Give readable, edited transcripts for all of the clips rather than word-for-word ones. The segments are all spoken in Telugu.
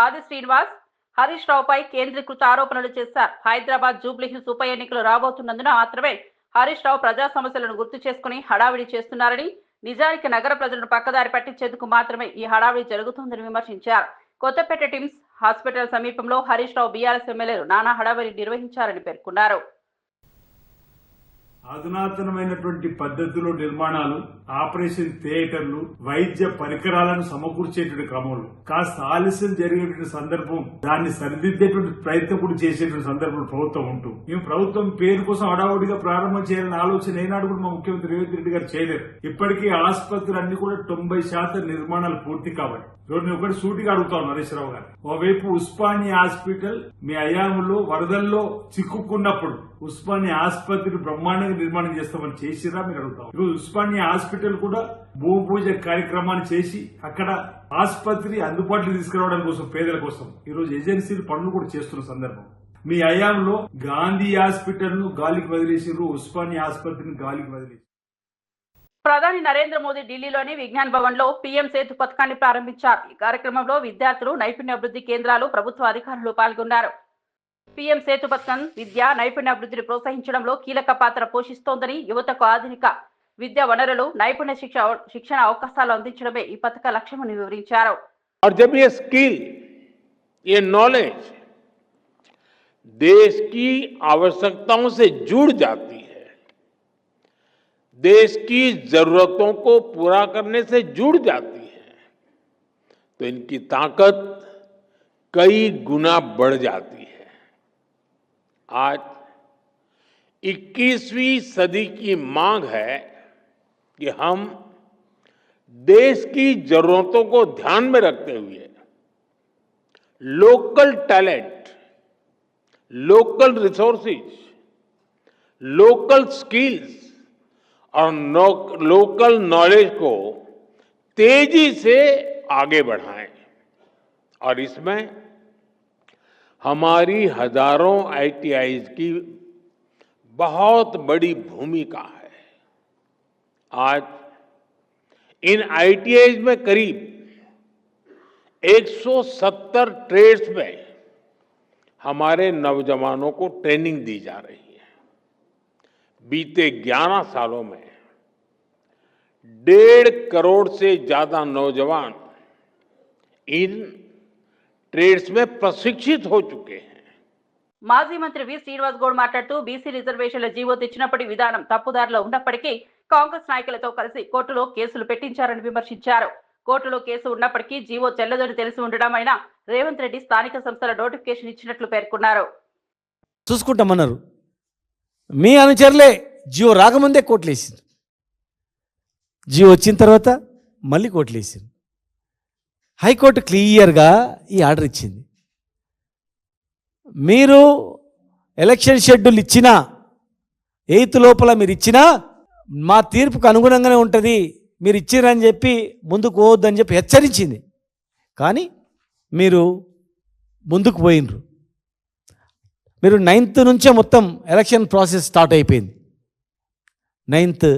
ఆది శ్రీనివాస్ హరీష్ రావుపై కేంద్రీకృత ఆరోపణలు చేశారు. హైదరాబాద్ జూబ్లీహిల్స్ ఉప ఎన్నికలు రాబోతున్నందున మాత్రమే హరీష్ రావు ప్రజా సమస్యలను గుర్తు చేసుకుని హడావిడి చేస్తున్నారని, నిజానికి నగర ప్రజలను పక్కదారి పట్టించేందుకు మాత్రమే ఈ హడావిడి జరుగుతుందని విమర్శించారు. కొత్తపేట టిమ్స్ హాస్పిటల్ సమీపంలో హరీష్ రావు బీఆర్ఎస్ ఎమ్మెల్యేలు నానా హడావిడి నిర్వహించారని పేర్కొన్నారు. అధునాతనమైనటువంటి పద్ధతిలో నిర్మాణాలు, ఆపరేషన్ థియేటర్లు, వైద్య పరికరాలను సమకూర్చేటువంటి క్రమంలో కాస్త ఆలస్యం జరిగేటువంటి సందర్భం, దాన్ని సరిదిద్దేటువంటి ప్రయత్నం కూడా చేసేటువంటి సందర్భం ప్రభుత్వం ఉంటూ, మేము ప్రభుత్వం పేరు కోసం హడావుడిగా ప్రారంభం చేయాలని ఆలోచన ఏనాడు కూడా మా ముఖ్యమంత్రి రేవంత్ రెడ్డి గారు చేయలేరు. ఇప్పటికీ ఆసుపత్రులన్నీ కూడా 90% నిర్మాణాలు పూర్తి కావాలి. నేను ఒకటి సూటిగా అడుగుతాను హరీష్ రావు గారు, ఓవైపు ఉస్మానియా హాస్పిటల్ మీ అయాములో వరదల్లో చిక్కుకున్నప్పుడు ఉస్మానియా ఆసుపత్రి బ్రహ్మాండంగా నిర్మాణం చేస్తామని చేసిరా మీరు అడుగుతాం. ఈరోజు ఉస్మానియా హాస్పిటల్ కూడా భూమి పూజ కార్యక్రమాన్ని చేసి అక్కడ ఆసుపత్రి అందుబాటులో తీసుకురావడం కోసం, పేదల కోసం ఈరోజు ఏజెన్సీలు పనులు కూడా చేస్తున్న సందర్భం. మీ అయాంలో గాంధీ హాస్పిటల్ ను గాలికి వదిలేసిరు, ఉస్మానియా ఆసుపత్రిని గాలికి వదిలేసి. ప్రధాని నరేంద్ర మోదీ ఢిల్లీలోని విజ్ఞాన్ భవన్ లో పీఎం సేతు పథకాన్ని ప్రారంభించారు. ఈ కార్యక్రమంలో విద్యార్థులు, నైపుణ్యాభివృద్ధి కేంద్రాలు, ప్రభుత్వ అధికారులు పాల్గొన్నారు. పీఎం సేతు పథకం విద్య, నైపుణ్యాభివృద్ధిని ప్రోత్సహించడంలో కీలక పాత్ర పోషిస్తోందని, యువతకు ఆధునిక విద్యా వనరులు, నైపుణ్య శిక్షణ అవకాశాలు అందించడమే ఈ పథక లక్ష్యమని వివరించారు. और जब ये स्किल, ये नॉलेज देश की आवश्यकताओं से जुड़ जाती है, देश की जरूरतों को पूरा करने से जुड़ जाती है, तो इनकी ताकत कई गुना बढ़ जाती है। आज 21वीं सदी की मांग है कि हम देश की जरूरतों को ध्यान में रखते हुए local talent, local resources, local skills और लोकल नॉलेज को तेजी से आगे बढ़ाएं। और इसमें हमारी हजारों आईटीआईज की बहुत बड़ी भूमिका है। आज इन आईटीआईज में करीब 170 ट्रेड्स में हमारे नौजवानों को ट्रेनिंग दी जा रही है। बीते 11 सालों में 1.5 करोड़ से ज्यादा नौजवान इन ट्रेड्स में प्रशिक्षित हो चुके हैं। మాజీ మంత్రి వి శ్రీనివాస్ గౌడ్ మాట్లాడుతూ బీసీ రిజర్వేషన్ల జీవో తెచ్చినప్పటి విధానం తప్పుదారిలో ఉన్నప్పటికీ కాంగ్రెస్ నాయకులతో కలిసి కోర్టులో కేసులు పెట్టించారని విమర్శించారు. కోర్టులో కేసు ఉన్నప్పటికీ జీవో చెల్లదని తెలిసి ఉండడం అయినా రేవంత్ రెడ్డి స్థానిక సంస్థల నోటిఫికేషన్ ఇచ్చినట్లు పేర్కొన్నారు. చూసుకుంటామన్నారు, మీ అనుచరులే జియో రాకముందే కోర్టులు వేసింది, జియో వచ్చిన తర్వాత మళ్ళీ కోర్టులు వేసింది. హైకోర్టు క్లియర్గా ఈ ఆర్డర్ ఇచ్చింది. మీరు ఎలక్షన్ షెడ్యూల్ ఇచ్చినా 8th లోపల మీరు ఇచ్చినా మా తీర్పుకు అనుగుణంగానే ఉంటుంది, మీరు ఇచ్చిరని చెప్పి ముందుకు పోవద్దని చెప్పి హెచ్చరించింది. కానీ మీరు ముందుకు పోయినరు. మీరు 9th నుంచే మొత్తం ఎలక్షన్ ప్రాసెస్ స్టార్ట్ అయిపోయింది, 9th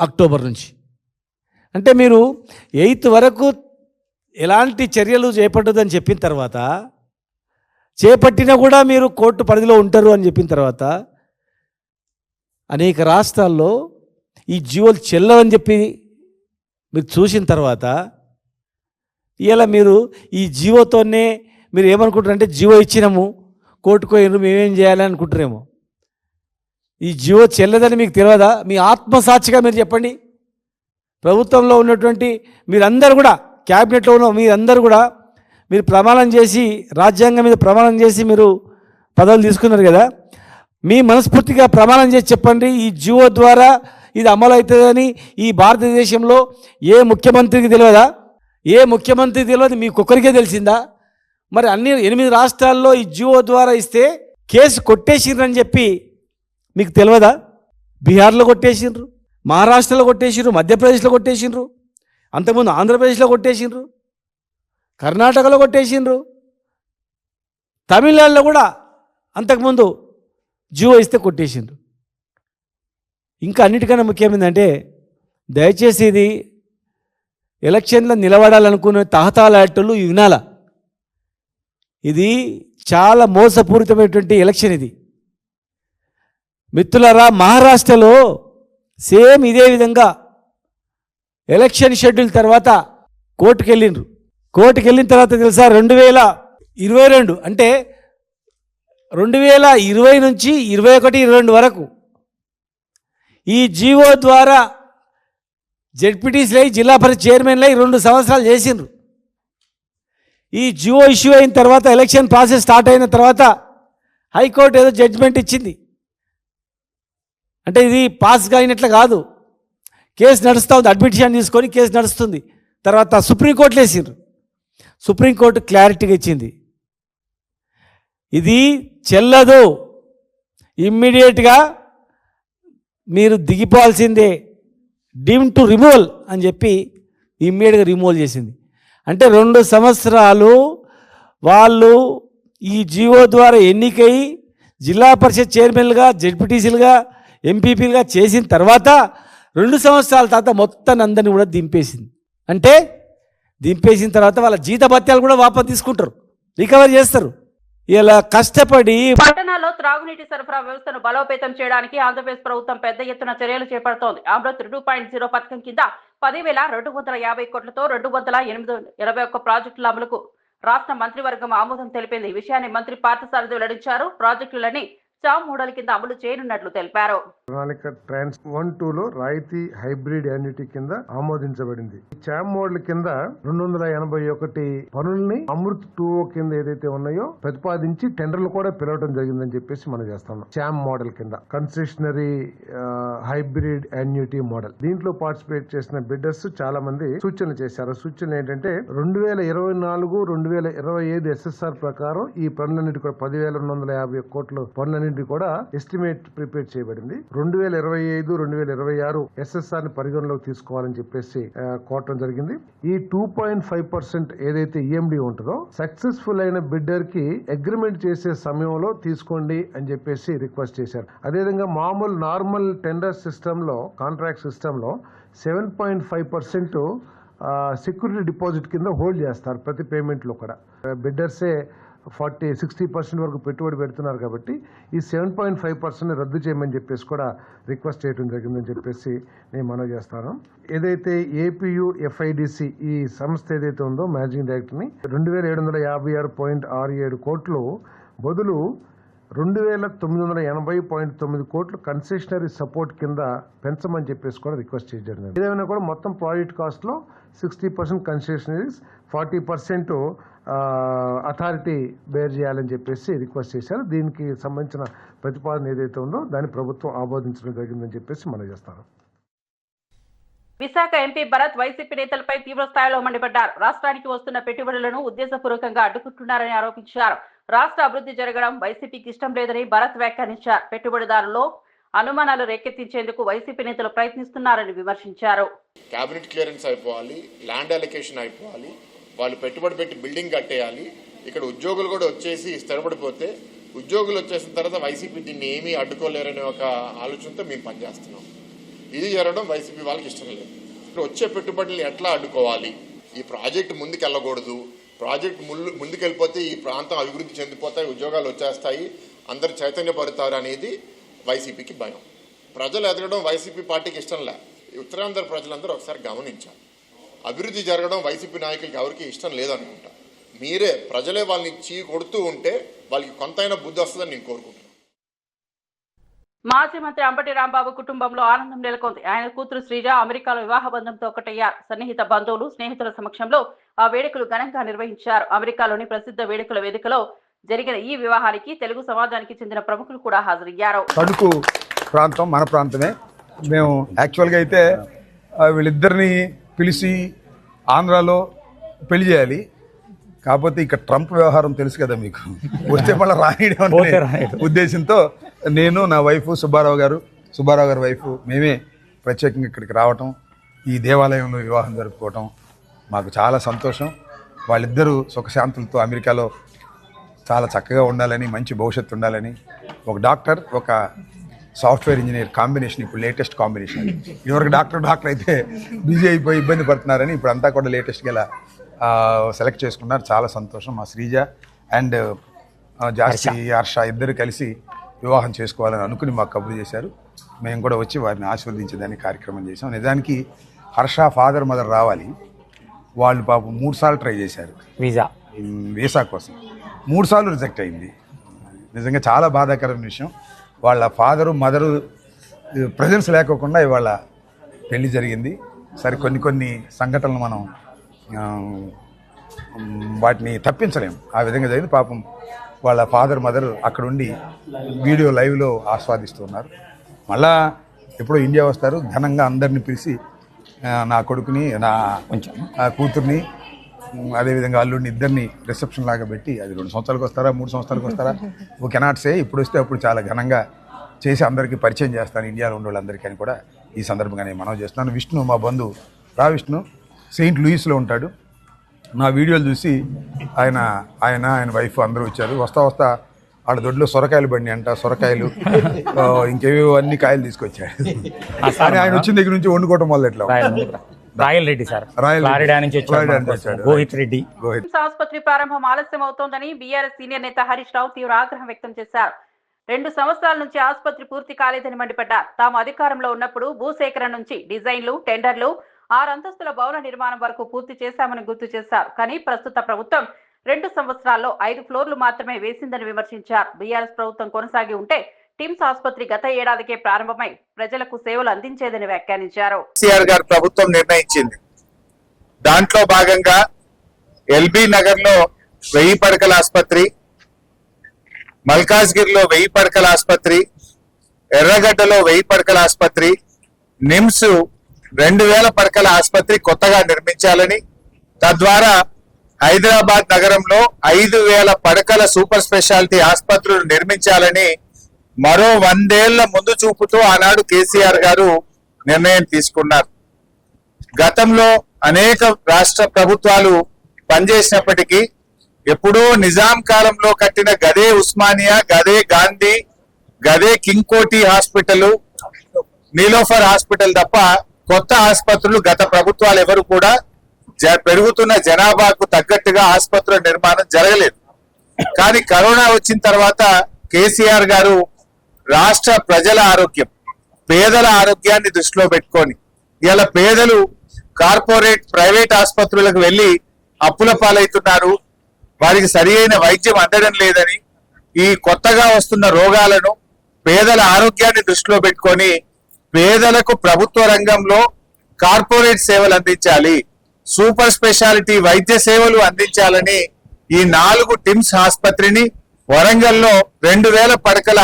అక్టోబర్ నుంచి. అంటే మీరు 8th వరకు ఎలాంటి చర్యలు చేపట్టదని చెప్పిన తర్వాత, చేపట్టినా కూడా మీరు కోర్టు పరిధిలో ఉంటారు అని చెప్పిన తర్వాత, అనేక రాష్ట్రాల్లో ఈ జియోలు చెల్లవని చెప్పి మీరు చూసిన తర్వాత ఇలా మీరు ఈ జియోతోనే మీరు ఏమనుకుంటారంటే జియో ఇచ్చినాము కోర్టుకు పోయినారు మేమేం చేయాలి అనుకుంటారేమో. ఈ జియో చెల్లదని మీకు తెలియదా? మీ ఆత్మసాక్షిగా మీరు చెప్పండి. ప్రభుత్వంలో ఉన్నటువంటి మీరందరూ కూడా, క్యాబినెట్లో ఉన్న మీరందరూ కూడా మీరు ప్రమాణం చేసి, రాజ్యాంగం మీద ప్రమాణం చేసి మీరు పదవులు తీసుకున్నారు కదా, మీ మనస్ఫూర్తిగా ప్రమాణం చేసి చెప్పండి, ఈ జియో ద్వారా ఇది అమలు అవుతుందని ఈ భారతదేశంలో ఏ ముఖ్యమంత్రికి తెలియదా? ఏ ముఖ్యమంత్రికి తెలియదు, మీకొక్కరికే తెలిసిందా? మరి అన్ని 8 రాష్ట్రాల్లో ఈ జియో ద్వారా ఇస్తే కేసు కొట్టేసిర్రని చెప్పి మీకు తెలియదా? బీహార్లో కొట్టేసిండ్రు, మహారాష్ట్రలో కొట్టేసిండ్రు, మధ్యప్రదేశ్లో కొట్టేసిండ్రు, అంతకుముందు ఆంధ్రప్రదేశ్లో కొట్టేసిండ్రు, కర్ణాటకలో కొట్టేసిండ్రు, తమిళనాడులో కూడా అంతకుముందు జియో ఇస్తే కొట్టేసిండ్రు. ఇంకా అన్నిటికన్నా ముఖ్యం ఏంటంటే, దయచేసి ఇది ఎలక్షన్లో నిలబడాలనుకునే తహతాలాటలు వినాల. ఇది చాలా మోసపూరితమైనటువంటి ఎలక్షన్ ఇది. మిత్రులారా, మహారాష్ట్రలో సేమ్ ఇదే విధంగా ఎలక్షన్ షెడ్యూల్ తర్వాత కోర్టుకు వెళ్ళిన తర్వాత తెలుసా, 2022 అంటే 2020 నుంచి 21-22 వరకు ఈ జీవో ద్వారా జెడ్పీటీసీలై జిల్లా పరిషత్ చైర్మన్లై 2 సంవత్సరాలు చేసిండ్రు. ఈ జీవో ఇష్యూ అయిన తర్వాత ఎలక్షన్ ప్రాసెస్ స్టార్ట్ అయిన తర్వాత హైకోర్టు ఏదో జడ్జిమెంట్ ఇచ్చింది. అంటే ఇది పాస్గా అయినట్లు కాదు, కేసు నడుస్తూ ఉంది, అడ్మిషన్ తీసుకొని కేసు నడుస్తుంది. తర్వాత సుప్రీంకోర్టులో వేసిండ్రు. సుప్రీంకోర్టు క్లారిటీగా ఇచ్చింది, ఇది చెల్లదు, ఇమ్మీడియట్గా మీరు దిగిపోవాల్సిందే, డీమ్ టు రిమూవల్ అని చెప్పి ఇమ్మీడియట్గా రిమూవల్ చేసింది. అంటే 2 సంవత్సరాలు వాళ్ళు ఈ జీవో ద్వారా ఎన్నికై జిల్లా పరిషత్ చైర్మన్లుగా, జెడ్పీటీసీలుగా, ఎంపీపీలుగా చేసిన తర్వాత 2 సంవత్సరాల తర్వాత మొత్తాన్ని అందరినీ కూడా దింపేసింది. అంటే దింపేసిన తర్వాత వాళ్ళ జీతభత్యాలు కూడా వాపసు తీసుకుంటారు, రికవర్ చేస్తారు. ఇలా కష్టపడి పట్టణాల్లో త్రాగునీటి సరఫరా వ్యవస్థను బలోపేతం చేయడానికి ఆంధ్రప్రదేశ్ ప్రభుత్వం పెద్ద ఎత్తున చర్యలు చేపడుతోంది. అమృత్ 2.0 పథకం కింద 10,250 కోట్లతో 221 ప్రాజెక్టుల అమలుకు రాష్ట్ర మంత్రివర్గం ఆమోదం తెలిపింది. ఈ విషయాన్ని మంత్రి పార్థసారథి వెల్లడించారు. ప్రాజెక్టులని చామ్ మోడల్ కింద అమలు చేయనున్నట్లు తెలిపారు. ప్రణాళిక ట్రాన్స్ 1-2లో రాయితీ హైబ్రిడ్ యాన్యుటీ కింద ఆమోదించబడింది. చామ్ మోడల్ కింద 281 పనుల్ని అమృత్ 2 కింద ఏదైతే ఉన్నాయో ప్రతిపాదించి టెండర్లు కూడా పిలవడం జరిగిందని చెప్పేసి మనం చేస్తున్నాం. చామ్ మోడల్ కింద కన్సెషనరీ హైబ్రిడ్ యాన్యుటీ మోడల్, దీంట్లో పార్టిసిపేట్ చేసిన బిడ్డర్స్ చాలా మంది సూచనలు చేశారు. సూచనలు ఏంటంటే 2024-2025 SSR ప్రకారం ఈ పనులన్నిటి కూడా 10,250 కోట్ల పనులన్నింటి కూడా ఎస్టిమేట్ ప్రిపేర్ చేయబడింది. 2025-2026 SSR ని పరిగణలోకి తీసుకోవాలని చెప్పేసి కోరటం జరిగింది. ఈ 2.5% ఏదైతే EMD ఉంటుందో సక్సెస్ఫుల్ అయిన బిడ్డర్ కి అగ్రిమెంట్ చేసే సమయంలో తీసుకోండి అని చెప్పేసి రిక్వెస్ట్ చేశారు. అదేవిధంగా మామూలు నార్మల్ టెండర్ సిస్టమ్ లో, కాంట్రాక్ట్ సిస్టమ్ లో 7.5% సెక్యూరిటీ డిపాజిట్ కింద హోల్డ్ చేస్తారు ప్రతి పేమెంట్ లో కూడా. బిడ్డర్సే 40-60% వరకు పెట్టుబడి పెడుతున్నారు కాబట్టి ఈ 7.5% రద్దు చేయమని చెప్పేసి కూడా రిక్వెస్ట్ చేయడం జరిగిందని చెప్పేసి నేను మనవి చేస్తాను. ఏదైతే APU FIDC ఈ సంస్థ ఏదైతే ఉందో మేనేజింగ్ డైరెక్టర్ని 2,756.67 కోట్లు బదులు 2,980.9 కోట్లు కన్సెషనరీ సపోర్ట్ కింద పెంచమని చెప్పేసి కూడా రిక్వెస్ట్ చేయడం జరిగింది. ఏదైనా కూడా మొత్తం ప్రాజెక్ట్ కాస్ట్ లో 60% కన్సెషనరీస్, 40% అథారిటీ బేర్ చేయాలని చెప్పేసి రిక్వెస్ట్ చేశారు. దీనికి సంబంధించిన ప్రతిపాదన ఏదైతే ఉందో దాన్ని ప్రభుత్వం ఆమోదించడం జరిగిందని చెప్పేసి మనం చేస్తాను. విశాఖ ఎంపీ భరత్ వైసీపీ నేతలపై తీవ్ర స్థాయిలో మండిపడ్డారు. రాష్ట్రానికి వస్తున్న పెట్టుబడులను ఉద్దేశపూర్వకంగా అడ్డుకుంటున్నారని ఆరోపించారు. రాష్ట్ర అభివృద్ధి జరగడం వైసీపీకి ఇష్టం లేదని భరత్ వ్యాఖ్యానించారు. పెట్టుబడిదారుల్లో అనుమానాలు రేకెత్తించేందుకు వైసీపీ నేతలు ప్రయత్నిస్తున్నారని విమర్శించారు. క్యాబినెట్ క్లియరెన్స్ అయిపోవాలి, ల్యాండ్ అలొకేషన్ అయిపోవాలి, వాళ్ళు పెట్టుబడి పెట్టి బిల్డింగ్ కట్టేయాలి, ఇక్కడ ఉద్యోగులు కూడా వచ్చేసి స్థిరపడిపోతే ఉద్యోగులు వచ్చేసిన తర్వాత వైసీపీ దీన్ని ఏమీ అడ్డుకోలేరనే ఒక ఆలోచనతో మేము పనిచేస్తున్నాం. ఇది జరగడం వైసీపీ వాళ్ళకి ఇష్టం లేదు. ఇక్కడ వచ్చే పెట్టుబడులు ఎట్లా అడ్డుకోవాలి, ఈ ప్రాజెక్టు ముందుకు వెళ్ళకూడదు, ప్రాజెక్టు ముందుకెళ్ళిపోతే ఈ ప్రాంతం అభివృద్ధి చెందిపోతాయి, ఉద్యోగాలు వచ్చేస్తాయి, అందరు చైతన్యపడతారు అనేది వైసీపీకి భయం. ప్రజలు ఎదగడం వైసీపీ పార్టీకి ఇష్టం లే. ఉత్తరాంధ్ర ప్రజలందరూ ఒకసారి గమనించాలి. అభివృద్ధి జరగడం వైసీపీ నాయకులకి ఎవరికి ఇష్టం లేదనుకుంటా. మీరే ప్రజలే వాళ్ళని కొడుతూ ఉంటే వాళ్ళకి కొంతైనా బుద్ధి వస్తుందని నేను కోరుకుంటున్నాను. మాజీ మంత్రి అంబటి రాంబాబు కుటుంబంలో ఆనందం నెలకొంది. ఆయన కూతురు శ్రీజ అమెరికాలో వివాహ బంధంతో ఒకటయ్యారు. సన్నిహిత బంధువులు, స్నేహితుల సమక్షంలో ఆ వేడుకలు ఘనంగా నిర్వహించారు. అమెరికాలోని ప్రసిద్ధ వేడుకల వేదికలో జరిగిన ఈ వివాహానికి తెలుగు సమాజానికి చెందిన ప్రముఖులు కూడా హాజరయ్యారు. తణుకు ప్రాంతం మన ప్రాంతమే. మేము యాక్చువల్గా అయితే వీళ్ళిద్దరిని పిలిచి ఆంధ్రాలో పెళ్లి చేయాలి. కాకపోతే ఇక ట్రంప్ వ్యవహారం తెలుసు కదా మీకు, వస్తే మళ్ళీ రాయడం ఉద్దేశంతో నేను, నా వైఫ్ సుబ్బారావు గారి వైఫ్ మేమే ప్రత్యేకంగా ఇక్కడికి రావటం, ఈ దేవాలయంలో వివాహం జరుపుకోవటం మాకు చాలా సంతోషం. వాళ్ళిద్దరూ సుఖశాంతులతో అమెరికాలో చాలా చక్కగా ఉండాలని, మంచి భవిష్యత్తు ఉండాలని, ఒక డాక్టర్, ఒక సాఫ్ట్వేర్ ఇంజనీర్ కాంబినేషన్ ఇప్పుడు లేటెస్ట్ కాంబినేషన్. ఇదివరకు డాక్టర్ అయితే బిజీ అయిపోయి ఇబ్బంది పడుతున్నారని ఇప్పుడు అంతా కూడా లేటెస్ట్గా ఇలా సెలెక్ట్ చేసుకున్నారు. చాలా సంతోషం. మా శ్రీజ అండ్ జాస్తి హర్ష ఇద్దరు కలిసి వివాహం చేసుకోవాలని అనుకుని మాకు కబురు చేశారు. మేము కూడా వచ్చి వారిని ఆశీర్వదించేదానికి కార్యక్రమం చేశాం. నిజానికి హర్ష ఫాదర్ మదర్ రావాలి, వాళ్ళు పాపం 3 సార్లు ట్రై చేశారు వీసా కోసం, 3 సార్లు రిజెక్ట్ అయింది. నిజంగా చాలా బాధాకరమైన విషయం. వాళ్ళ ఫాదరు మదరు ప్రజెన్స్ లేకోకుండా ఇవాళ పెళ్లి జరిగింది. సరే కొన్ని సంఘటనలు మనం వాటిని తప్పించలేము. ఆ విధంగా జరిగింది. పాపం వాళ్ళ ఫాదర్ మదర్ అక్కడుండి వీడియో లైవ్లో ఆస్వాదిస్తున్నారు. మళ్ళా ఎప్పుడో ఇండియా వస్తారు, ఘనంగా అందరిని పిలిచి నా కొడుకుని నా కూతుర్ని అదేవిధంగా అల్లుడిని ఇద్దరిని రిసెప్షన్ లాగా పెట్టి, అది 2 సంవత్సరాలకు వస్తారా 3 సంవత్సరాలకు వస్తారా ఓ కెనాట్ సే, ఇప్పుడు వస్తే అప్పుడు చాలా ఘనంగా చేసి అందరికీ పరిచయం చేస్తాను ఇండియాలో ఉండే వాళ్ళందరికీ అని కూడా ఈ సందర్భంగా నేను మనవి చేస్తున్నాను. విష్ణు మా బంధువు విష్ణు సెయింట్ లూయిస్లో ఉంటాడు. నా వీడియోలు చూసి ఆయన వైఫ్ అందరూ వచ్చారు. వస్తా వాళ్ళ దొడ్లో సొరకాయలు బండి అంట, సొరకాయలు ఇంకేవో అన్ని కాయలు తీసుకొచ్చాడు. ఆయన వచ్చిన దగ్గర నుంచి వండుకోవటం మొదలెట్లా రాయల్ రెడ్డి సార్, ఫ్లారిడా నుంచి వచ్చాడు గోహిత్ రెడ్డి. ఆసుపత్రి ప్రారంభం ఆలస్యం అవుతోందని బీఆర్ఎస్ సీనియర్ నేత హరీష్ రావు తీవ్ర ఆగ్రహం వ్యక్తం చేశారు. 2 సంవత్సరాల నుంచి ఆసుపత్రి పూర్తి కాలేదని మండిపడ్డారు. తాము అధికారంలో ఉన్నప్పుడు భూసేకరణ నుంచి డిజైన్లు, టెండర్లు, 6 అంతస్తుల భవన నిర్మాణం వరకు పూర్తి చేశామని గుర్తు చేశారు. కానీ ప్రస్తుత ప్రభుత్వం 2 సంవత్సరాల్లో 5 ఫ్లోర్లు మాత్రమే వేసిందని విమర్శించారు. బీఆర్ఎస్ ప్రభుత్వం కొనసాగి ఉంటే టిమ్స్ ఆసుపత్రి గత ఏడాదికే ప్రారంభమై ప్రజలకు సేవలు అందించేదని వ్యాఖ్యానించారు. కేసీఆర్ గారు ప్రభుత్వం నిర్ణయించింది. దాంట్లో భాగంగా ఎల్బీ నగర్ లో 1000 పడకల ఆసుపత్రి, మల్కాజ్గిరిలో 1000 పడకల ఆసుపత్రి, ఎర్రగడ్డలో 1000 పడకల ఆసుపత్రి, నిమ్స్ 2000 పడకల ఆసుపత్రి కొత్తగా నిర్మించాలని, తద్వారా హైదరాబాద్ నగరంలో 5000 పడకల సూపర్ స్పెషాలిటీ ఆసుపత్రులు నిర్మించాలని మరో 100 ఏళ్ల ముందు చూపుతూ ఆనాడు కేసీఆర్ గారు నిర్ణయం తీసుకున్నారు. గతంలో అనేక రాష్ట్ర ప్రభుత్వాలు పనిచేసినప్పటికీ ఎప్పుడో నిజాం కాలంలో కట్టిన గదే ఉస్మానియా, గదే గాంధీ, గదే కింగ్ కోటి హాస్పిటల్, నీలోఫర్ హాస్పిటల్ తప్ప కొత్త ఆసుపత్రులు గత ప్రభుత్వాలు ఎవరు కూడా పెరుగుతున్న జనాభాకు తగ్గట్టుగా ఆసుపత్రుల నిర్మాణం జరగలేదు. కానీ కరోనా వచ్చిన తర్వాత కేసీఆర్ గారు రాష్ట్ర ప్రజల ఆరోగ్యం, పేదల ఆరోగ్యాన్ని దృష్టిలో పెట్టుకొని ఇలా పేదలు కార్పొరేట్ ప్రైవేట్ ఆసుపత్రులకు వెళ్లి అప్పుల పాలవుతున్నారు, వారికి సరి అయిన వైద్యం అందడం లేదని, ఈ కొత్తగా వస్తున్న రోగాలను పేదల ఆరోగ్యాన్ని దృష్టిలో పెట్టుకొని పేదలకు ప్రభుత్వ రంగంలో కార్పొరేట్ సేవలు అందించాలి, సూపర్ స్పెషాలిటీ వైద్య సేవలు అందించాలని ఈ 4 టిమ్స్ ఆసుపత్రిని వరంగల్లో 2000 పడకల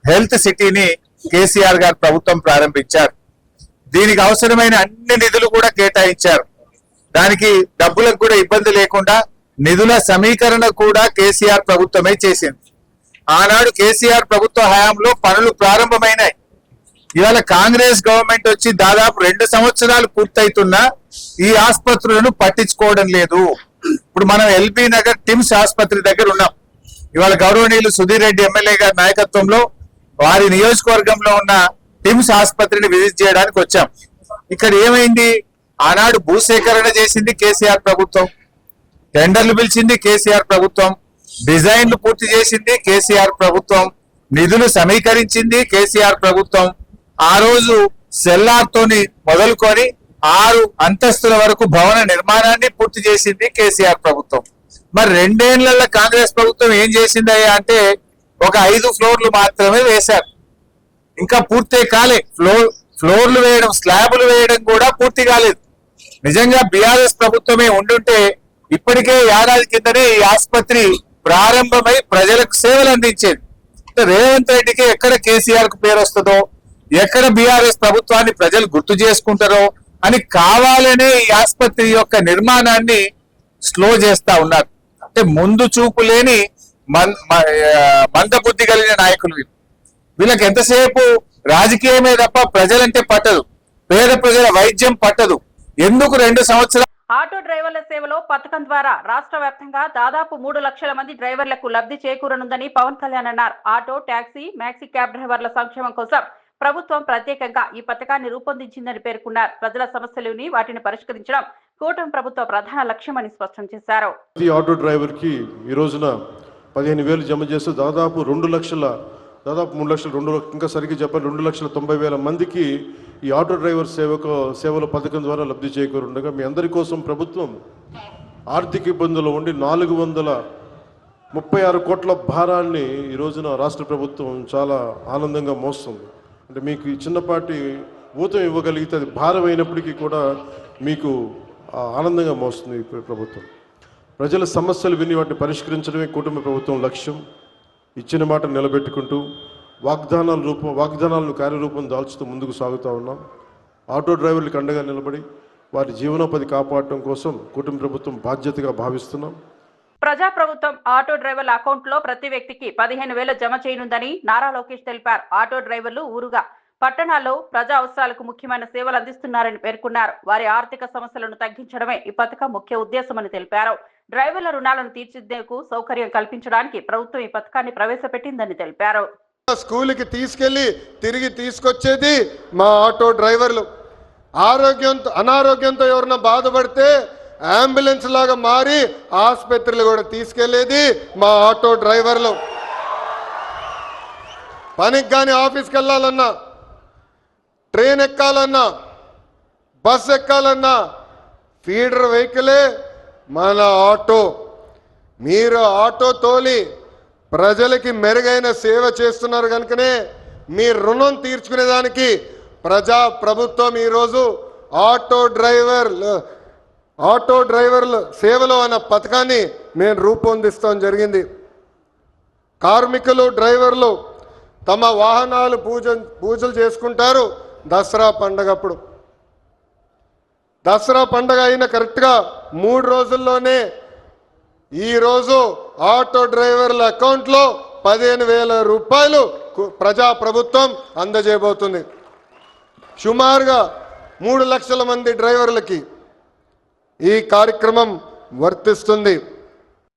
హెల్త్ సిటీని కేసీఆర్ గారు ప్రభుత్వం ప్రారంభించారు. దీనికి అవసరమైన అన్ని నిధులు కూడా కేటాయించారు. దానికి డబ్బులకు కూడా ఇబ్బంది లేకుండా నిధుల సమీకరణ కూడా కేసీఆర్ ప్రభుత్వమే చేసింది. ఆనాడు కేసీఆర్ ప్రభుత్వ హయాంలో పనులు ప్రారంభమైనాయి. ఇవాళ కాంగ్రెస్ గవర్నమెంట్ వచ్చి దాదాపు 2 సంవత్సరాలు పూర్తయితున్నా ఈ ఆసుపత్రులను పట్టించుకోవడం లేదు. ఇప్పుడు మనం ఎల్బీ నగర్ టిమ్స్ ఆసుపత్రి దగ్గర ఉన్నాం. ఇవాళ గౌరవనీయులు సుధీర్ రెడ్డి ఎమ్మెల్యే గారి నాయకత్వంలో వారి నియోజకవర్గంలో ఉన్న టిమ్స్ ఆసుపత్రిని విజిట్ చేయడానికి వచ్చాం. ఇక్కడ ఏమైంది? ఆనాడు భూసేకరణ చేసింది కేసీఆర్ ప్రభుత్వం, టెండర్లు పిలిచింది కేసీఆర్ ప్రభుత్వం, డిజైన్లు పూర్తి చేసింది కేసీఆర్ ప్రభుత్వం, నిధులు సమీకరించింది కేసీఆర్ ప్రభుత్వం. ఆ రోజు సెల్లార్తోని మొదలుకొని 6 అంతస్తుల వరకు భవన నిర్మాణాన్ని పూర్తి చేసింది కేసీఆర్ ప్రభుత్వం. మరి 2 ఏళ్లలో కాంగ్రెస్ ప్రభుత్వం ఏం చేసిందయ్యా అంటే ఒక 5 ఫ్లోర్లు మాత్రమే వేశారు. ఇంకా పూర్తి కాలే. ఫ్లోర్లు వేయడం, స్లాబులు వేయడం కూడా పూర్తి కాలేదు. నిజంగా బీఆర్ఎస్ ప్రభుత్వమే ఉండుంటే ఇప్పటికే ఏడాది కిందనే ఈ ఆసుపత్రి ప్రారంభమై ప్రజలకు సేవలు అందించేది. రేవంత్ రెడ్డికి ఎక్కడ కేసీఆర్ కు పేరు వస్తుందో, ఎక్కడ బీఆర్ఎస్ ప్రభుత్వాన్ని ప్రజలు గుర్తు చేసుకుంటారో అని కావాలనే ఈ ఆసుపత్రి యొక్క నిర్మాణాన్ని స్లో చేస్తా ఉన్నారు. అంటే ముందు చూపు లేని మందబుద్ధి కలిగిన నాయకులు వీళ్ళకి ఎంతసేపు రాజకీయమే తప్ప ప్రజలంటే పట్టదు, పేద ప్రజల వైద్యం పట్టదు. ఎందుకు 2 సంవత్సరాలు ఆటో డ్రైవర్ల సేవలో పథకం ద్వారా రాష్ట్ర వ్యాప్తంగా దాదాపు 3 లక్షల మంది డ్రైవర్లకు లబ్ధి చేకూరనుందని పవన్ కళ్యాణ్ అన్నారు. ఆటో, టాక్సీ, మ్యాక్సీ క్యాబ్ డ్రైవర్ల సంక్షేమం కోసం ప్రభుత్వం ప్రత్యేకంగా ఈ పథకాన్ని రూపొందించిందని పేర్కొన్నారు. ప్రజల సమస్యలని వాటిని పరిష్కరించడం కూటమి ప్రభుత్వ ప్రధాన లక్ష్యమని స్పష్టం చేశారు. ప్రతి ఆటో డ్రైవర్ కి ఈ రోజున 15,000 జమ చేస్తూ దాదాపు 3 లక్షల ఇంకా సరిగ్గా చెప్పాలి 2,90,000 మందికి ఈ ఆటో డ్రైవర్ సేవల పథకం ద్వారా లబ్ధి చేకూరుండగా మీ అందరి కోసం ప్రభుత్వం ఆర్థిక ఇబ్బందులు ఉండి 436 కోట్ల భారాన్ని ఈ రోజున రాష్ట్ర ప్రభుత్వం చాలా ఆనందంగా మోస్తుంది. అంటే మీకు ఈ చిన్నపాటి ఊతం ఇవ్వగలిగితే అది భారం అయినప్పటికీ కూడా మీకు ఆనందంగా మోస్తుంది ఈ ప్రభుత్వం. ప్రజల సమస్యలు విని వాటిని పరిష్కరించడమే కుటుంబ ప్రభుత్వం లక్ష్యం. ఇచ్చిన మాట నిలబెట్టుకుంటూ వాగ్దానాలను కార్యరూపం దాల్చుతూ ముందుకు సాగుతూ ఉన్నాం. ఆటో డ్రైవర్లకు అండగా నిలబడి వారి జీవనోపాధి కాపాడటం కోసం కుటుంబ ప్రభుత్వం బాధ్యతగా భావిస్తున్నాం. ప్రజాప్రభుత్వం ఆటో డ్రైవర్ల అకౌంట్లో ప్రతి వ్యక్తికి 15,000 జమ చేయనుందని నారా లోకేష్ తెలిపారు. ఆటో డ్రైవర్లు ఊరుగా పట్టణాల్లో ప్రజా అవసరాలకు ముఖ్యమైన సేవలు అందిస్తున్నారని పేర్కొన్నారు. వారి ఆర్థిక సమస్యలను తగ్గించడమే ఈ పథకం ముఖ్య ఉద్దేశమని తెలిపారు. డ్రైవర్ల రుణాలను తీర్చిదిద్దేందుకు సౌకర్యం కల్పించడానికి ప్రభుత్వం ఈ పథకాన్ని ప్రవేశపెట్టిందని తెలిపారు. స్కూల్కి తీసుకెళ్లి తిరిగి తీసుకొచ్చేది మా ఆటో డ్రైవర్లు. అనారోగ్యంతో ఎవరన్నా బాధపడితే అంబులెన్స్ లాగా మారి ఆసుపత్రులు కూడా తీసుకెళ్లేది మా ఆటో డ్రైవర్లు. పనికి కానీ ఆఫీస్కి వెళ్ళాలన్నా, ట్రైన్ ఎక్కాలన్నా, బస్ ఎక్కాలన్నా ఫీడర్ వెహికలే మన ఆటో. మీరు ఆటో తోలి ప్రజలకి మెరుగైన సేవ చేస్తున్నారు కనుకనే మీ రుణం తీర్చుకునేదానికి ప్రభుత్వం ఈరోజు ఆటో డ్రైవర్ల సేవలో అన్న పథకాన్ని మేము రూపొందిస్తాం జరిగింది. కార్మికులు, డ్రైవర్లు తమ వాహనాలు పూజలు చేసుకుంటారు దసరా పండగప్పుడు. దసరా పండగ అయిన కరెక్ట్గా 3 రోజుల్లోనే ఈరోజు ఆటో డ్రైవర్ల అకౌంట్లో 15,000 రూపాయలు ప్రభుత్వం అందజేయబోతుంది. సుమారుగా 3 లక్షల మంది డ్రైవర్లకి ఈ కార్యక్రమం వర్తిస్తుంది.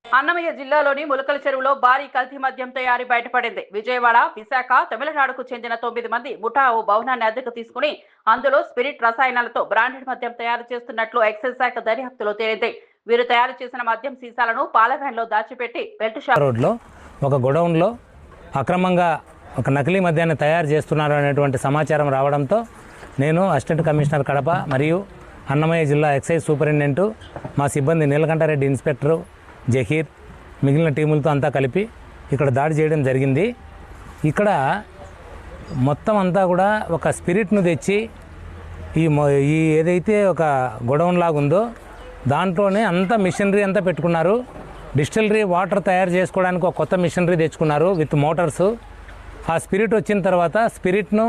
అన్నమయ్య జిల్లాలోని ములకల చెరువులో భారీ కల్తీ మద్యం తయారీ బయటపడింది. విజయవాడ, విశాఖ, తమిళనాడుకు చెందిన 9 మంది ముఠా ఓ భవనాన్ని అద్దెకు తీసుకుని అందులో స్పిరిట్ రసాయనాలతో బ్రాండెడ్ మద్యం తయారు చేస్తున్నట్లు ఎక్సైజ్ శాఖ దర్యాప్తులో తేలింది. వీరు తయారు చేసిన మద్యం సీసాలను పాల వ్యాన్లో దాచిపెట్టి బెల్ట్ షాప్ రోడ్లో ఒక గొడౌన్లో అక్రమంగా ఒక నకిలీ మద్యాన్ని తయారు చేస్తున్నారు అనేటువంటి సమాచారం రావడంతో నేను అసిస్టెంట్ కమిషనర్ కడప మరియు అన్నమయ్య జిల్లా ఎక్సైజ్ సూపరింటెండెంట్, మా సిబ్బంది నీలకంఠారెడ్డి, ఇన్స్పెక్టరు జహీర్, మిగిలిన టీములతో అంతా కలిపి ఇక్కడ దాడి చేయడం జరిగింది. ఇక్కడ మొత్తం అంతా కూడా ఒక స్పిరిట్ను తెచ్చి ఈ ఏదైతే ఒక గొడౌన్ లాగా ఉందో దాంట్లోనే అంతా మిషనరీ అంతా పెట్టుకున్నారు. డిస్టిలరీ వాటర్ తయారు చేసుకోవడానికి ఒక కొత్త మిషనరీ తెచ్చుకున్నారు విత్ మోటార్స్. ఆ స్పిరిట్ వచ్చిన తర్వాత స్పిరిట్ను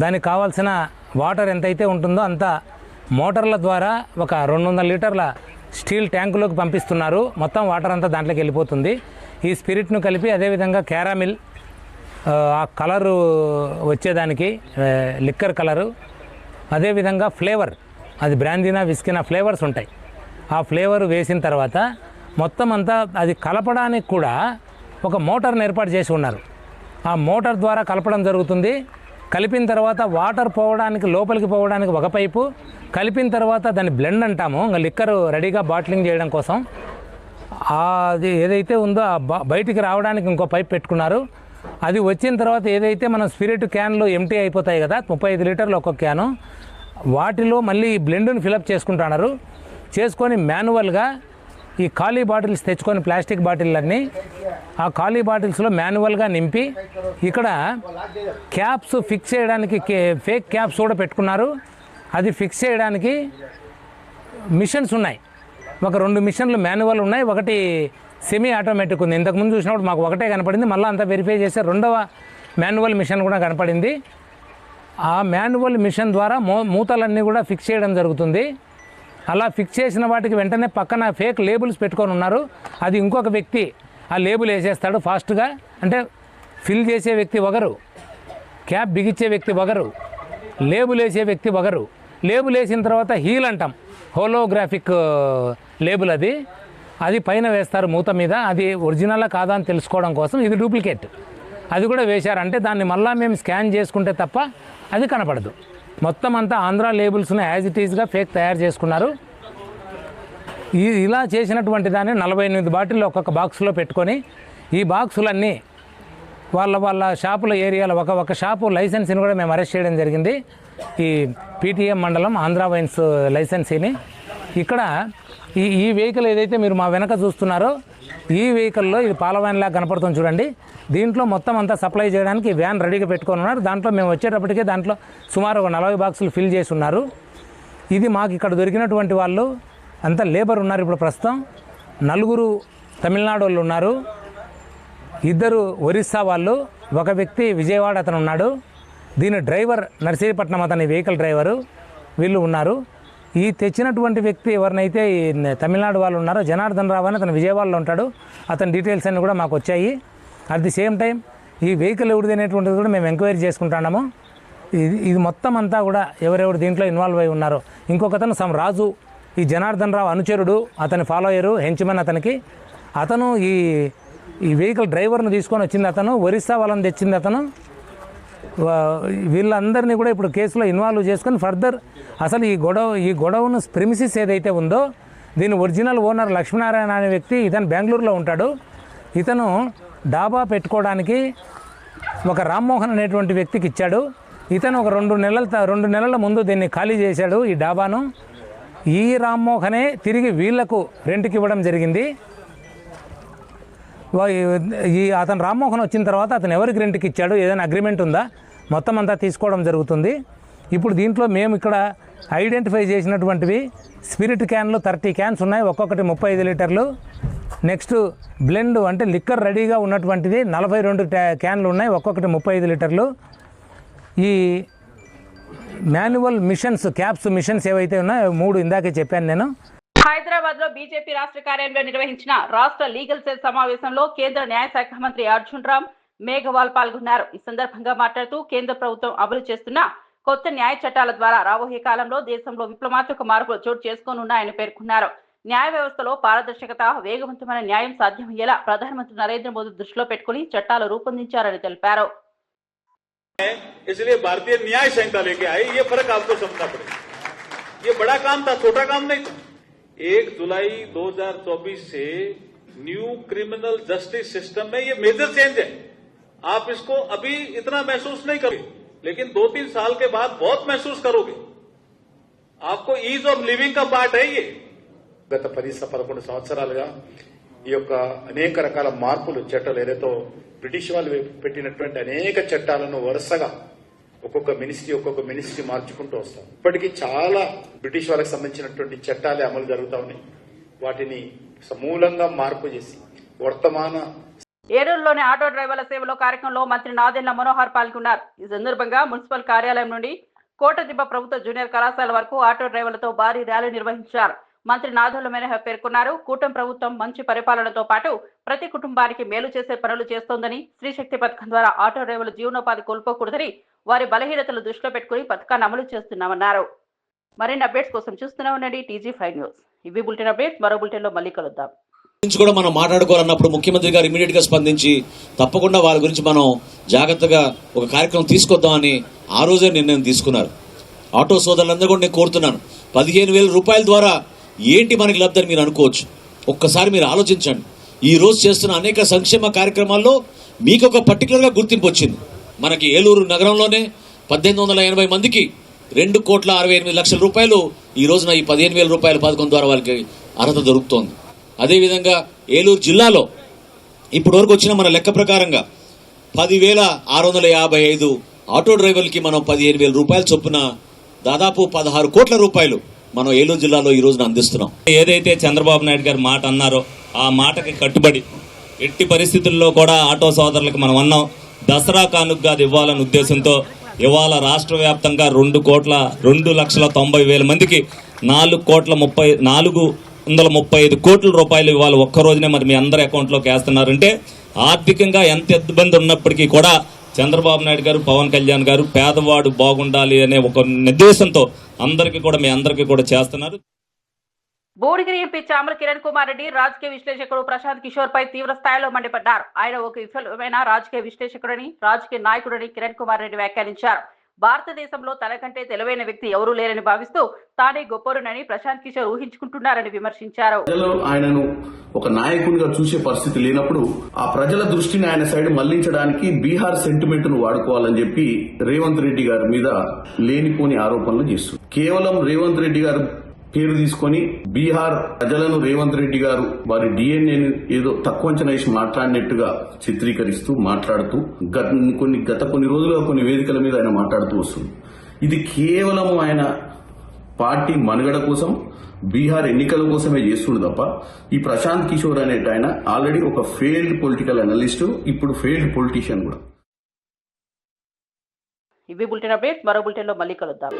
దానికి కావాల్సిన వాటర్ ఎంతైతే ఉంటుందో అంత మోటార్ల ద్వారా ఒక 200 లీటర్ల స్టీల్ ట్యాంకులోకి పంపిస్తున్నారు. మొత్తం వాటర్ అంతా దాంట్లోకి వెళ్ళిపోతుంది. ఈ స్పిరిట్ను కలిపి అదేవిధంగా క్యారామిల్, ఆ కలరు వచ్చేదానికి లిక్కర్ కలరు, అదేవిధంగా ఫ్లేవర్, అది బ్రాందీనా, విస్కీనా ఫ్లేవర్స్ ఉంటాయి. ఆ ఫ్లేవర్ వేసిన తర్వాత మొత్తం అంతా అది కలపడానికి కూడా ఒక మోటార్ని ఏర్పాటు చేసి ఉన్నారు. ఆ మోటార్ ద్వారా కలపడం జరుగుతుంది. కలిపిన తర్వాత వాటర్ పోవడానికి, లోపలికి పోవడానికి ఒక పైపు, కలిపిన తర్వాత దాన్ని బ్లెండ్ అంటాము, ఇంకా లిక్కర్ రెడీగా బాటిలింగ్ చేయడం కోసం అది ఏదైతే ఉందో బయటికి రావడానికి ఇంకో పైప్ పెట్టుకున్నారు. అది వచ్చిన తర్వాత ఏదైతే మనం స్పిరిట్ క్యాన్లు ఎంటీ అయిపోతాయి కదా, 35 లీటర్లు ఒక్కొక్క క్యాను, వాటిలో మళ్ళీ ఈ బ్లెండ్ని ఫిలప్ చేసుకుంటున్నారు. చేసుకొని మాన్యువల్గా ఈ ఖాళీ బాటిల్స్ తెచ్చుకొని, ప్లాస్టిక్ బాటిల్లన్నీ ఆ ఖాళీ బాటిల్స్లో మాన్యువల్గా నింపి ఇక్కడ క్యాప్స్ ఫిక్స్ చేయడానికి ఫేక్ క్యాప్స్ కూడా పెట్టుకున్నారు. అది ఫిక్స్ చేయడానికి మిషన్స్ ఉన్నాయి. ఒక 2 మిషన్లు మాన్యువల్ ఉన్నాయి, ఒకటి సెమీ ఆటోమేటిక్ ఉంది. ఇంతకుముందు చూసినప్పుడు మాకు ఒకటే కనపడింది, మళ్ళీ అంతా వెరిఫై చేస్తే 2వ మాన్యువల్ మిషన్ కూడా కనపడింది. ఆ మాన్యువల్ మిషన్ ద్వారా మూతలన్నీ కూడా ఫిక్స్ చేయడం జరుగుతుంది. అలా ఫిక్స్ చేసిన వాటికి వెంటనే పక్కన ఫేక్ లేబుల్స్ పెట్టుకొని ఉన్నారు. అది ఇంకొక వ్యక్తి ఆ లేబుల్ వేసేస్తాడు ఫాస్ట్గా. అంటే ఫిల్ చేసే వ్యక్తి ఒకరు, క్యాప్ బిగించే వ్యక్తి ఒకరు, లేబుల్ వేసే వ్యక్తి ఒకరు. లేబుల్ వేసిన తర్వాత హీల్ అంటాం, హోలోగ్రాఫిక్ లేబుల్ అది పైన వేస్తారు మూత మీద. అది ఒరిజినలా కాదా అని తెలుసుకోవడం కోసం ఇది డూప్లికేట్, అది కూడా వేశారు. అంటే దాన్ని మళ్ళీ మేము స్కాన్ చేసుకుంటే తప్ప అది కనపడదు. మొత్తం అంతా ఆంధ్ర లేబుల్స్ని యాజ్ ఇట్ ఈజ్గా ఫేక్ తయారు చేసుకున్నారు. ఇలా చేసినటువంటి దాన్ని 48 బాటిల్లో ఒక్కొక్క బాక్స్లో పెట్టుకొని ఈ బాక్సులన్నీ వాళ్ళ షాపుల ఏరియాలో ఒక షాపు లైసెన్స్ని కూడా మేము అరెస్ట్ చేయడం జరిగింది. ఈ పీటీఎం మండలం ఆంధ్ర వైన్స్ లైసెన్సీని. ఇక్కడ ఈ వెహికల్ ఏదైతే మీరు మా వెనక చూస్తున్నారో ఈ వెహికల్లో ఇది పాల వ్యాన్ లాగా కనపడుతుంది చూడండి. దీంట్లో మొత్తం అంతా సప్లై చేయడానికి వ్యాన్ రెడీగా పెట్టుకొని ఉన్నారు. దాంట్లో మేము వచ్చేటప్పటికే దాంట్లో సుమారు 40 బాక్సులు ఫిల్ చేసి ఉన్నారు. ఇది మాకు ఇక్కడ దొరికినటువంటి వాళ్ళు అంతా లేబర్ ఉన్నారు. ఇప్పుడు ప్రస్తుతం 4 తమిళనాడు వాళ్ళు ఉన్నారు, 2 ఒరిస్సా వాళ్ళు, ఒక వ్యక్తి విజయవాడ అతను ఉన్నాడు. దీని డ్రైవర్ నర్సీపట్నం అతని వెహికల్ డ్రైవరు వీళ్ళు ఉన్నారు. ఈ తెచ్చినటువంటి వ్యక్తి ఎవరినైతే ఈ తమిళనాడు వాళ్ళు ఉన్నారో జనార్దన్ రావు అని అతను విజయవాడలో ఉంటాడు. అతని డీటెయిల్స్ అన్నీ కూడా మాకు వచ్చాయి. అట్ ది సేమ్ టైం ఈ వెహికల్ ఎవరిది అనేటువంటిది కూడా మేము ఎంక్వైరీ చేసుకుంటున్నాము. ఇది మొత్తం అంతా కూడా ఎవరెవరు దీంట్లో ఇన్వాల్వ్ అయి ఉన్నారో. ఇంకొకతను సమ్ రాజు, ఈ జనార్దన్ రావు అనుచరుడు, అతని ఫాలోయరు, హెంచ్మెన్ అతనికి. అతను ఈ వెహికల్ డ్రైవర్ను తీసుకొని వచ్చింది అతను, ఒరిస్సా వాళ్ళని తెచ్చింది అతను. వీళ్ళందరినీ కూడా ఇప్పుడు కేసులో ఇన్వాల్వ్ చేసుకొని ఫర్దర్ అసలు ఈ గొడవను ప్రిమిసిస్ ఏదైతే ఉందో దీని ఒరిజినల్ ఓనర్ లక్ష్మీనారాయణ అనే వ్యక్తి, ఇతను బెంగళూరులో ఉంటాడు. ఇతను డాబా పెట్టుకోవడానికి ఒక రామ్మోహన్ అనేటువంటి వ్యక్తికి ఇచ్చాడు. ఇతను ఒక 2 నెలల ముందు దీన్ని ఖాళీ చేశాడు ఈ డాబాను. ఈ రామ్మోహనే తిరిగి వీళ్లకు రెంట్కి ఇవ్వడం జరిగింది. అతను రామ్మోహన్ వచ్చిన తర్వాత అతను ఎవరికి రెంట్కి ఇచ్చాడు, ఏదైనా అగ్రిమెంట్ ఉందా, మొత్తం అంతా తీసుకోవడం జరుగుతుంది. ఇప్పుడు దీంట్లో మేము ఇక్కడ ఐడెంటిఫై చేసినటువంటివి స్పిరిట్ క్యాన్లు 30 క్యాన్స్ ఉన్నాయి, ఒక్కొక్కటి 35 లీటర్లు. నెక్స్ట్ బ్లెండ్ అంటే లిక్కర్ రెడీగా ఉన్నటువంటిది 42 క్యాన్లు ఉన్నాయి, ఒక్కొక్కటి 35 లీటర్లు. ఈ మాన్యువల్ మిషన్స్, క్యాప్స్ మిషన్స్ ఏవైతే ఉన్నాయో 3 ఇందాకే చెప్పాను నేను. హైదరాబాద్ లో బీజేపీ రాష్ట్ర కార్యాలయంలో నిర్వహించిన రాష్ట్ర లీగల్ సెల్ సమావేశంలో కేంద్ర న్యాయశాఖ మంత్రి అర్జున్ రామ్ మేఘవాల్ పాల్గొన్నారు. ఈ సందర్భంగా మాట్లాడుతూ కేంద్ర ప్రభుత్వం అమలు చేస్తున్న కొత్త న్యాయ చట్టాల ద్వారా రాబోయే కాలంలో దేశంలో విప్లవాత్మక మార్పులు చోటు చేసుకోనున్నాయని పేర్కొన్నారు. న్యాయ వ్యవస్థలో పారదర్శకత, వేగవంతమైన న్యాయం సాధ్యమయ్యేలా ప్రధానమంత్రి నరేంద్ర మోదీ దృష్టిలో పెట్టుకుని చట్టాలు రూపొందించారని తెలిపారు. इसलिए भारतीय न्याय संहिता लेके आई, ये फर्क आपको समझना पड़ेगा. ये बड़ा काम था, छोटा काम नहीं था. 1 जुलाई 2024 से न्यू क्रिमिनल जस्टिस सिस्टम में ये मेजर चेंज है. आप इसको अभी इतना महसूस नहीं करोगे, लेकिन 2-3 साल के बाद बहुत महसूस करोगे. आपको ईज ऑफ लिविंग का पार्ट है ये. గత 10-11 సంవత్సరాలుగా ఈ యొక్క అనేక రకాల మార్పులు చట్టాలు ఏదైతే బ్రిటిష్ వాళ్ళు పెట్టినటువంటి అనేక చట్టాలను వరుసగా ఒక్కొక్క మినిస్ట్రీ మార్చుకుంటూ వస్తాం. ఇప్పటికీ చాలా బ్రిటిష్ వాళ్ళకి సంబంధించినటువంటి చట్టాలే అమలు జరుగుతా ఉన్నాయి. వాటిని సమూలంగా మార్పు చేసి వర్తమాన ఏలూరులోని ఆటో డ్రైవర్ల సేవలో కార్యక్రమంలో మంత్రి నాదెండ్ల మనోహర్ పాల్గొన్నారు. ఈ సందర్భంగా మున్సిపల్ కార్యాలయం నుండి కోటదిబ్బ ప్రభుత్వ జూనియర్ కళాశాల వరకు ఆటో డ్రైవర్లతో భారీ ర్యాలీ నిర్వహించారు. మంత్రి నాదెండ్ల మనోహర్ పేర్కొన్నారు, కూటమి ప్రభుత్వం మంచి పరిపాలనతో పాటు ప్రతి కుటుంబానికి మేలు చేసే పనులు చేస్తోందని, స్త్రీశక్తి పథకం ద్వారా ఆటో డ్రైవర్లు జీవనోపాధి కోల్పోకూడదని వారి బలహీనతలు దృష్టిలో పెట్టుకుని పథకాన్ని అమలు చేస్తున్నామన్నారు. మరిన్ని అప్డేట్స్ కోసం చూస్తూనే ఉండండి TG5 న్యూస్. ఇవి బులెటిన్ అప్డేట్స్. మరో బులెటిన్ లో మళ్ళీ కలుద్దాం. కూడా మనం మాట్లాడుకోవాలన్నప్పుడు ముఖ్యమంత్రి గారు ఇమీడియట్ గా స్పందించి తప్పకుండా వాళ్ళ గురించి మనం జాగ్రత్తగా ఒక కార్యక్రమం తీసుకొద్దామని ఆ రోజే నిర్ణయం తీసుకున్నారు. ఆటో సోదరులందరూ కూడా నేను కోరుతున్నాను, 15,000 రూపాయల ద్వారా ఏంటి మనకి లబ్ధని మీరు అనుకోవచ్చు. ఒక్కసారి మీరు ఆలోచించండి. ఈ రోజు చేస్తున్న అనేక సంక్షేమ కార్యక్రమాల్లో మీకు ఒక పర్టికులర్గా గుర్తింపు వచ్చింది. మనకి ఏలూరు నగరంలోనే 1880 మందికి 2,68,00,000 రూపాయలు ఈ రోజున ఈ 15,000 రూపాయల పథకం ద్వారా వాళ్ళకి అర్హత దొరుకుతోంది. అదేవిధంగా ఏలూరు జిల్లాలో ఇప్పటి వరకు వచ్చిన మన లెక్క ప్రకారంగా 10,655 ఆటో డ్రైవర్లకి మనం 15,000 రూపాయల చొప్పున దాదాపు 16 కోట్ల రూపాయలు మనం ఏలూరు జిల్లాలో ఈ రోజున అందిస్తున్నాం. ఏదైతే చంద్రబాబు నాయుడు గారు మాట అన్నారో ఆ మాటకి కట్టుబడి ఎట్టి పరిస్థితుల్లో కూడా ఆటో సోదరులకు మనం అన్నాం, దసరా కానుకగా ఇవ్వాలనే ఉద్దేశంతో ఇవాళ రాష్ట్ర వ్యాప్తంగా 2,90,000 మందికి 4,35 కోట్ల రూపాయలు ఇవాళ ఒక్క రోజునే మరి మీ అందరి అకౌంట్లోకి వేస్తున్నారంటే ఆర్థికంగా ఎంత ఇబ్బంది ఉన్నప్పటికీ కూడా చంద్రబాబు నాయుడు గారు, పవన్ కళ్యాణ్ గారు పేదవాడు బాగుండాలి అనే ఒక నిర్దేశంతో అందరికీ కూడా మీ అందరికీ కూడా చేస్తున్నారు. భువనగిరి ఎంపీ చామల కిరణ్ కుమార్ రెడ్డి రాజకీయ విశ్లేషకుడు ప్రశాంత్ కిషోర్ పై తీవ్ర స్థాయిలో మండిపడ్డారు. ఆయన ఒక విఫలమైన రాజకీయ విశ్లేషకుడని, రాజకీయ నాయకుడని కిరణ్ కుమార్ రెడ్డి వ్యాఖ్యానించారు. భారతదేశంలో తనకంటే తెలివైన వ్యక్తి ఎవరూ లేరని భావిస్తూ తానే గొప్పరునని ప్రశాంత్ కిషోర్ ఊహించుకుంటున్నారని విమర్శించారు. ప్రజలు ఆయనను ఒక నాయకునిగా చూసే పరిస్థితి లేనప్పుడు ఆ ప్రజల దృష్టిని ఆయన సైడ్ మళ్లించడానికి బీహార్ సెంటిమెంట్ ను వాడుకోవాలని చెప్పి రేవంత్ రెడ్డి గారి మీద లేనిపోని ఆరోపణలు చేస్తున్నారు. కేవలం రేవంత్ రెడ్డి గారు పేరు తీసుకొని బీహార్ ప్రజలను రేవంత్ రెడ్డి గారు వారి డిఎన్ఏను ఏదో తక్కువ అంచనా వేసి మాట్లాడినట్టుగా చిత్రీకరిస్తూ మాట్లాడుతూ గత కొన్ని రోజులుగా కొన్ని వేదికల మీద ఆయన మాట్లాడుతూ వస్తుంది. ఇది కేవలం ఆయన పార్టీ మనుగడ కోసం, బీహార్ ఎన్నికల కోసమే చేస్తుండు తప్ప ఈ ప్రశాంత్ కిషోర్ అనేట ఆయన ఆల్రెడీ ఒక ఫెయిల్డ్ పొలిటికల్ అనలిస్ట్, ఇప్పుడు ఫెయిల్డ్ పొలిటీషియన్ కూడా. ఇవి బులెటిన్ అప్డేట్స్. మరో బులెటిన్ లో మళ్ళీ కలుద్దాం.